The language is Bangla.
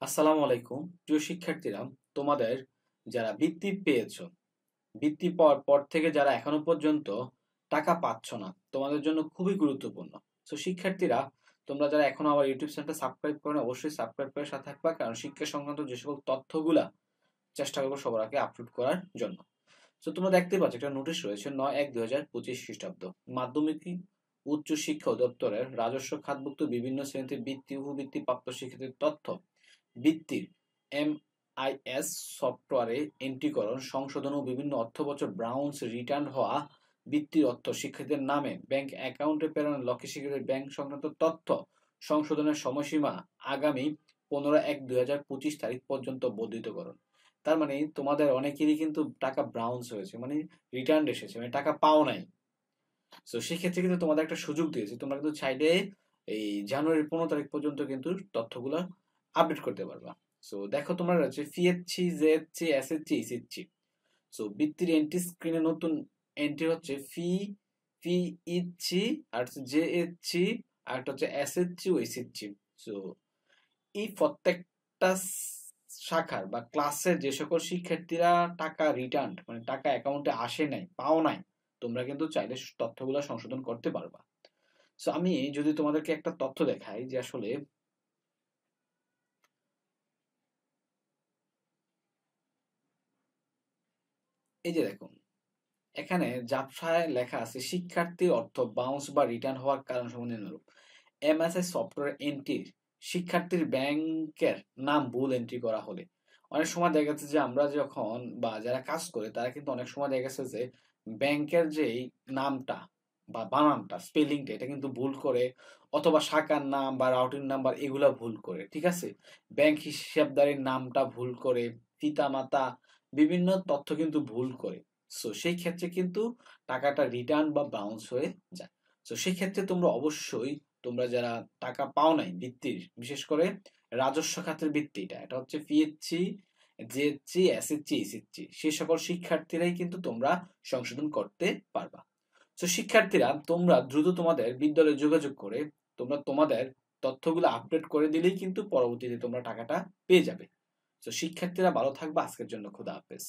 আসসালামু আলাইকুম প্রিয় শিক্ষার্থীরা, তোমাদের যারা বৃত্তি পেয়েছো, বৃত্তি পাওয়ার পর থেকে যারা এখনো পর্যন্ত টাকা পাচ্ছ না, তোমাদের জন্য খুবই গুরুত্বপূর্ণ। তো শিক্ষার্থীরা, তোমরা যারা এখনো আমার ইউটিউব চ্যানেলটা সাবস্ক্রাইব করো না, অবশ্যই সাবস্ক্রাইব করে সাথে থাকবা, কারণ শিক্ষা সংক্রান্ত যে সকল তথ্যগুলা চেষ্টা করবো সবার আগে আপলোড করার জন্য। তো তোমরা দেখতে পাচ্ছ একটা নোটিশ রয়েছে ৯/১/২০২৫ খ্রিস্টাব্দ মাধ্যমিক উচ্চ শিক্ষা অধিদপ্তরের রাজস্ব খাতভুক্ত বিভিন্ন শ্রেণীতে বৃত্তি উপবৃত্তি প্রাপ্ত শিক্ষার্থীর তথ্য বৃত্তির এমআইএস সফটওয়্যারে এন্ট্রিকরণ সংশোধন ও বিভিন্ন অর্থবছর ব্রাউন্স রিটার্ন হওয়া বৃত্তির অর্থ শিক্ষার্থীদের নামে ব্যাংক অ্যাকাউন্টে প্রেরণের লক্ষ্যে শিক্ষার্থীদের ব্যাংক সংক্রান্ত তথ্য সংশোধনের সময়সীমা আগামী ১৫/১/২০২৫ তারিখ পর্যন্ত বর্ধিতকরণ। তার মানে তোমাদের অনেকেরই কিন্তু টাকা ব্রাউন্স হয়েছে, মানে রিটার্ন এসেছে, মানে টাকা পাও নাই। তো সেক্ষেত্রে কিন্তু তোমাদের একটা সুযোগ দিয়েছে, তোমরা কিন্তু চাইলে এই জানুয়ারির 15 তারিখ পর্যন্ত কিন্তু তথ্যগুলো আপডেট করতে পারবা। সো দেখো, তোমরা রয়েছে ফিএসসি, জেএসসি, এসএসসি, ইসিসসি। সো বৃত্তির এন্ট্রি স্ক্রিনে নতুন এন্ট্রি হচ্ছে ফি ইচ্ছি, আর হচ্ছে জেএসসি, আর একটা হচ্ছে এসএসসি ও ইসিসসি। সো এই প্রত্যেকটা শাখার বা ক্লাসের যে সকল শিক্ষার্থীরা টাকা রিটার্ন, মানে টাকা অ্যাকাউন্টে আসে নাই, পাও নাই, তোমরা কিন্তু চাইলে তথ্যগুলো সংশোধন করতে পারবা। সো আমি যদি তোমাদেরকে একটা তথ্য দেখাই যে আসলে এই যে দেখুন, এখানে জাবসায় লেখা আছে শিক্ষার্থীর অর্থ বাউন্স বা রিটার্ন হওয়ার কারণ সমূহ নিম্নরূপ। এমএসআই সফটওয়্যার এন্ট্রির শিক্ষার্থীর ব্যাংকের নাম ভুল এন্ট্রি করা হলে, অনেক সময় দেখা যাচ্ছে যে আমরা যখন বা যারা কাজ করে তারা কিন্তু অনেক সময় দেখা যাচ্ছে যে ব্যাংকের যেই নামটা বা বানানটা, স্পেলিংটা, এটা কিন্তু ভুল করে, অথবা শাখার নাম বা রাউটিং নাম্বার এগুলা ভুল করে, ঠিক আছে, ব্যাংক হিসাবদারির নামটা ভুল করে, পিতা মাতা বিভিন্ন তথ্য কিন্তু ভুল করে। সো সেই ক্ষেত্রে কিন্তু টাকাটা রিটার্ন বা বাউন্স হয়ে যায়। তো সেই ক্ষেত্রে তোমরা অবশ্যই, তোমরা যারা টাকা পাও নাই বৃত্তির, বিশেষ করে রাজস্ব খাতের বৃত্তিটা, এটা হচ্ছে পিএসসি, জেএসসি, এসএসসি, ইসিসসি, সেই সকল শিক্ষার্থীরাই কিন্তু তোমরা সংশোধন করতে পারবা। তো শিক্ষার্থীরা, তোমরা দ্রুত তোমাদের বিদ্যালয়ে যোগাযোগ করে তোমরা তোমাদের তথ্যগুলো আপডেট করে দিলেই কিন্তু পরবর্তীতে তোমরা টাকাটা পেয়ে যাবে। তো শিক্ষার্থীরা ভালো থাকবা, আজকের জন্য খোদা হাফেজ।